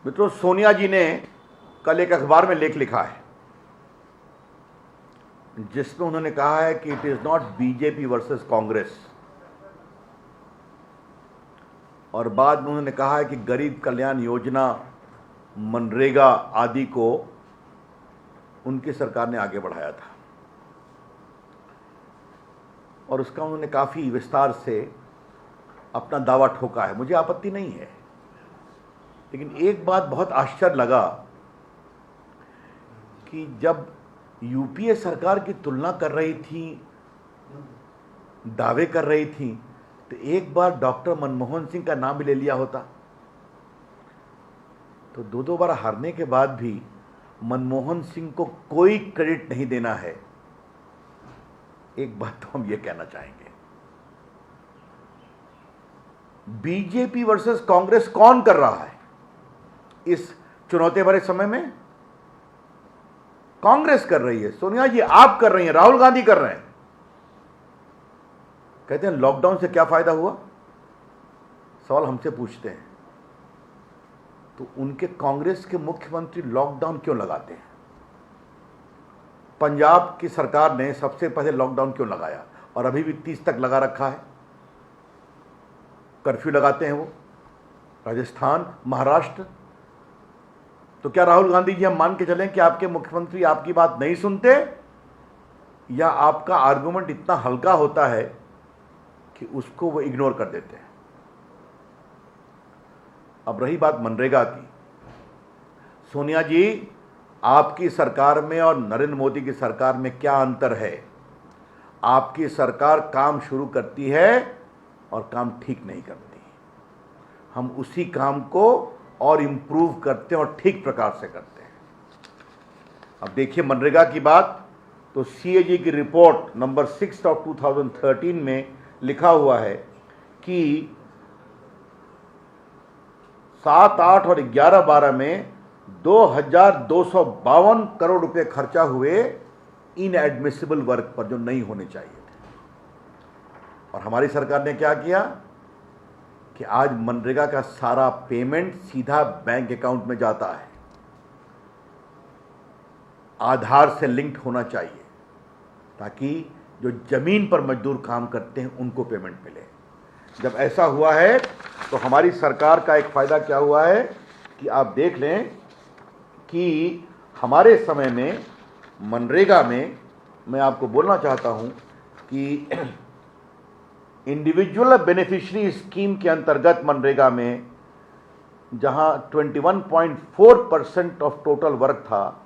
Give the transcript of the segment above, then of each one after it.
मित्रों, सोनिया जी ने कल एक अखबार में लेख लिखा है जिसमें उन्होंने कहा है कि it is not BJP versus Congress, और बाद में उन्होंने कहा है कि गरीब कल्याण योजना, मनरेगा आदि को उनकी सरकार ने आगे बढ़ाया था, और उसका उन्होंने काफ़ी विस्तार से अपना दावा ठोका है। मुझे आपत्ति नहीं है, लेकिन एक बात बहुत आश्चर्य लगा कि जब यूपीए सरकार की तुलना कर रही थी, दावे कर रही थी, तो एक बार डॉक्टर मनमोहन सिंह का नाम भी ले लिया होता। तो दो बार हारने के बाद भी मनमोहन सिंह को कोई क्रेडिट नहीं देना है। एक बात तो हम ये कहना चाहेंगे, बीजेपी वर्सेस कांग्रेस कौन कर रहा है इस चुनौती भरे समय में? कांग्रेस कर रही है। सोनिया जी आप कर रही हैं, राहुल गांधी कर रहे हैं। कहते हैं लॉकडाउन से क्या फायदा हुआ, सवाल हमसे पूछते हैं। तो उनके कांग्रेस के मुख्यमंत्री लॉकडाउन क्यों लगाते हैं? पंजाब की सरकार ने सबसे पहले लॉकडाउन क्यों लगाया और अभी भी 30 तक लगा रखा है? कर्फ्यू लगाते हैं वो। राजस्थान, महाराष्ट्र। तो क्या राहुल गांधी जी हम मान के चलें कि आपके मुख्यमंत्री आपकी बात नहीं सुनते, या आपका आर्गुमेंट इतना हल्का होता है कि उसको वो इग्नोर कर देते हैं? अब रही बात मनरेगा की, सोनिया जी आपकी सरकार में और नरेंद्र मोदी की सरकार में क्या अंतर है? आपकी सरकार काम शुरू करती है और काम ठीक नहीं करती। हम उसी काम को और इम्प्रूव करते हैं और ठीक प्रकार से करते हैं। अब देखिए मनरेगा की बात, तो सीएजी की रिपोर्ट नंबर 6 ऑफ 2013 में लिखा हुआ है कि 7, 8 और 11, 12 में 2252 करोड़ रुपए खर्चा हुए इनएडमिसिबल वर्क पर, जो नहीं होने चाहिए थे। और हमारी सरकार ने क्या किया कि आज मनरेगा का सारा पेमेंट सीधा बैंक अकाउंट में जाता है। आधार से लिंक्ड होना चाहिए ताकि जो जमीन पर मजदूर काम करते हैं उनको पेमेंट मिले। जब ऐसा हुआ है तो हमारी सरकार का एक फायदा क्या हुआ है कि आप देख लें कि हमारे समय में मनरेगा में, मैं आपको बोलना चाहता हूं कि इंडिविजुअल बेनिफिशियरी स्कीम के अंतर्गत मनरेगा में जहां 21.4% ऑफ टोटल वर्क था,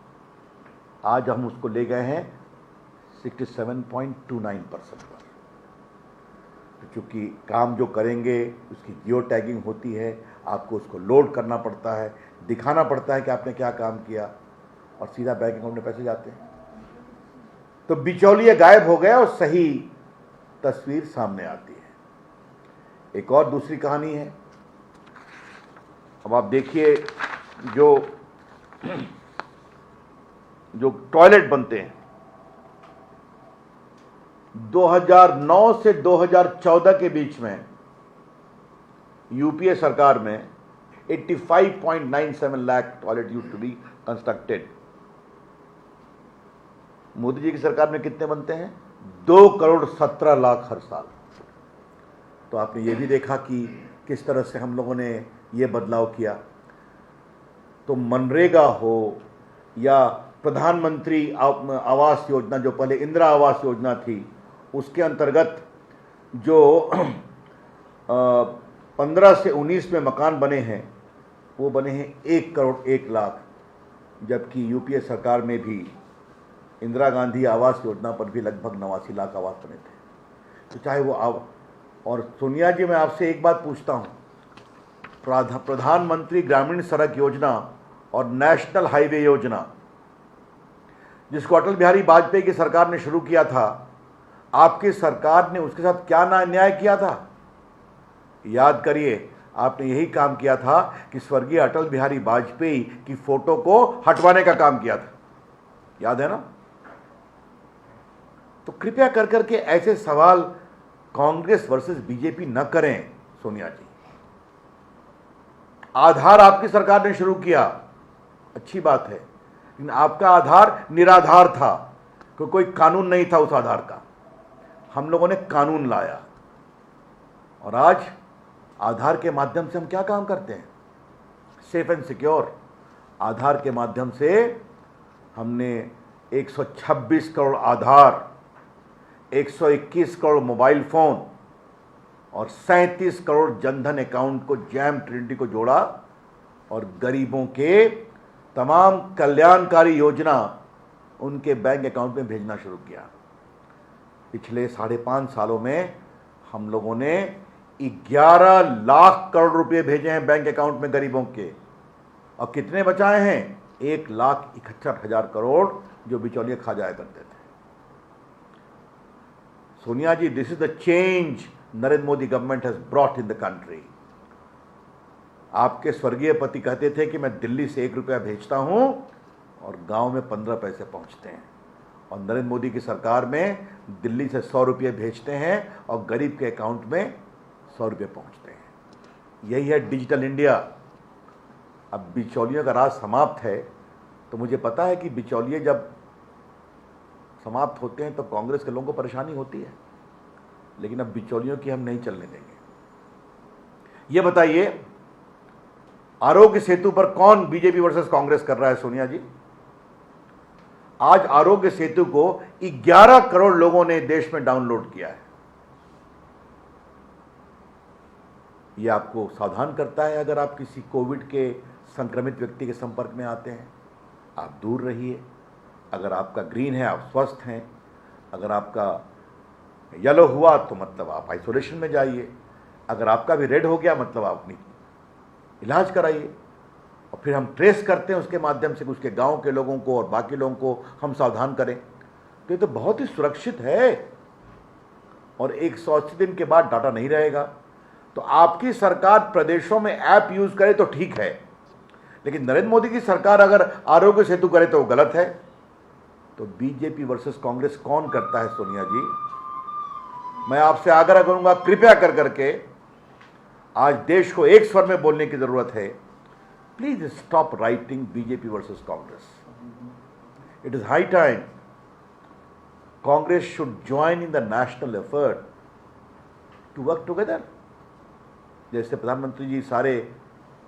आज हम उसको ले गए हैं 67.29% पर। क्योंकि काम जो करेंगे उसकी जियो टैगिंग होती है, आपको उसको लोड करना पड़ता है, दिखाना पड़ता है कि आपने क्या काम किया, और सीधा बैंक अकाउंट में पैसे जाते हैं। तो बिचौलिए गायब हो गए और सही तस्वीर सामने आती है। एक और दूसरी कहानी है। अब आप देखिए जो टॉयलेट बनते हैं, 2009 से 2014 के बीच में यूपीए सरकार में 85.97 lakh toilet used to be constructed. Modi ji की सरकार में कितने बनते हैं? 2,17,00,000 हर साल। तो आपने ये भी देखा कि किस तरह से हम लोगों ने ये बदलाव किया। तो मनरेगा हो या प्रधानमंत्री आवास योजना, जो पहले इंदिरा आवास योजना थी, उसके अंतर्गत जो 15 से 19 में मकान बने हैं वो बने हैं 1,01,00,000, जबकि यूपीए सरकार में भी इंदिरा गांधी आवास योजना पर भी लगभग 89 लाख आवास बने थे। तो चाहे वो और सोनिया जी, मैं आपसे एक बात पूछता हूँ, प्रधानमंत्री ग्रामीण सड़क योजना और नेशनल हाईवे योजना, जिसको अटल बिहारी वाजपेयी की सरकार ने शुरू किया था, आपकी सरकार ने उसके साथ क्या अन्याय किया था? याद करिए, आपने यही काम किया था कि स्वर्गीय अटल बिहारी वाजपेयी की फोटो को हटवाने का काम किया था। याद है ना? तो कृपया कर करके ऐसे सवाल कांग्रेस वर्सेस बीजेपी न करें सोनिया जी। आधार आपकी सरकार ने शुरू किया, अच्छी बात है, लेकिन आपका आधार निराधार था, क्योंकि कोई कानून नहीं था उस आधार का। हम लोगों ने कानून लाया और आज आधार के माध्यम से हम क्या काम करते हैं? Safe and secure. आधार के माध्यम से हमने 126 करोड़ आधार, 121 करोड़ मोबाइल फोन और 37 करोड़ जनधन अकाउंट को, जैम ट्रिनिटी को जोड़ा और गरीबों के तमाम कल्याणकारी योजना उनके बैंक अकाउंट में भेजना शुरू किया। पिछले 5.5 सालों में हम लोगों ने 11 लाख करोड़ रुपए भेजे हैं बैंक अकाउंट में गरीबों के, और कितने बचाए हैं? 1,71,000 करोड़ जो बिचौलिए खा जाया करते थे। Sonia ji, this is the change Narendra Modi government has brought in the country. आपके स्वर्गीय पति कहते थे कि मैं दिल्ली से 1 रुपया भेजता हूं और गांव में 15 पैसे पहुंचते हैं, और नरेंद्र मोदी की सरकार में दिल्ली से 100 रुपये भेजते हैं और गरीब के अकाउंट में 100 रुपये पहुंचते हैं। यही है डिजिटल इंडिया। अब बिचौलियों का राज समाप्त है, तो मुझे पता है कि बिचौलिए जब समाप्त होते हैं तो कांग्रेस के लोगों को परेशानी होती है, लेकिन अब बिचौलियों की हम नहीं चलने देंगे। ये बताइए, आरोग्य सेतु पर कौन बीजेपी वर्सेस कांग्रेस कर रहा है? सोनिया जी, आज आरोग्य सेतु को 11 करोड़ लोगों ने देश में डाउनलोड किया है। यह आपको सावधान करता है, अगर आप किसी कोविड के संक्रमित व्यक्ति के संपर्क में आते हैं, आप दूर रहिए। अगर आपका ग्रीन है, आप स्वस्थ हैं। अगर आपका येलो हुआ तो मतलब आप आइसोलेशन में जाइए। अगर आपका भी रेड हो गया मतलब आप अपनी इलाज कराइए। और फिर हम ट्रेस करते हैं उसके माध्यम से उसके गांव के लोगों को और बाकी लोगों को हम सावधान करें, तो ये तो बहुत ही सुरक्षित है। और 180 दिन के बाद डाटा नहीं रहेगा। तो आपकी सरकार प्रदेशों में ऐप यूज करे तो ठीक है, लेकिन नरेंद्र मोदी की सरकार अगर आरोग्य सेतु करे तो वो गलत है। तो बीजेपी वर्सेस कांग्रेस कौन करता है? सोनिया जी, मैं आपसे आग्रह करूंगा, कृपया कर करके आज देश को एक स्वर में बोलने की जरूरत है। Please stop writing BJP versus Congress. It is high time Congress should join in the national effort to work together. जैसे प्रधानमंत्री जी सारे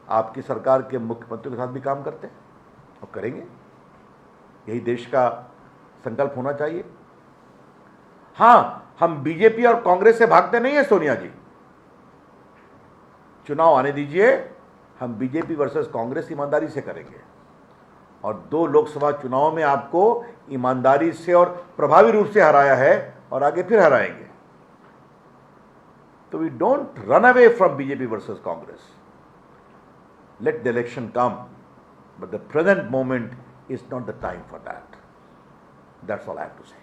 आपकी सरकार के मुख्यमंत्रियों के साथ भी काम करते हैं और करेंगे। यही देश का संकल्प होना चाहिए। हां, हम बीजेपी और कांग्रेस से भागते नहीं है सोनिया जी। चुनाव आने दीजिए, हम बीजेपी वर्सेस कांग्रेस ईमानदारी से करेंगे, और 2 लोकसभा चुनावों में आपको ईमानदारी से और प्रभावी रूप से हराया है और आगे फिर हराएंगे। तो we don't run away from BJP versus Congress. Let the election come, but the present moment is not the time for that. That's all I have to say.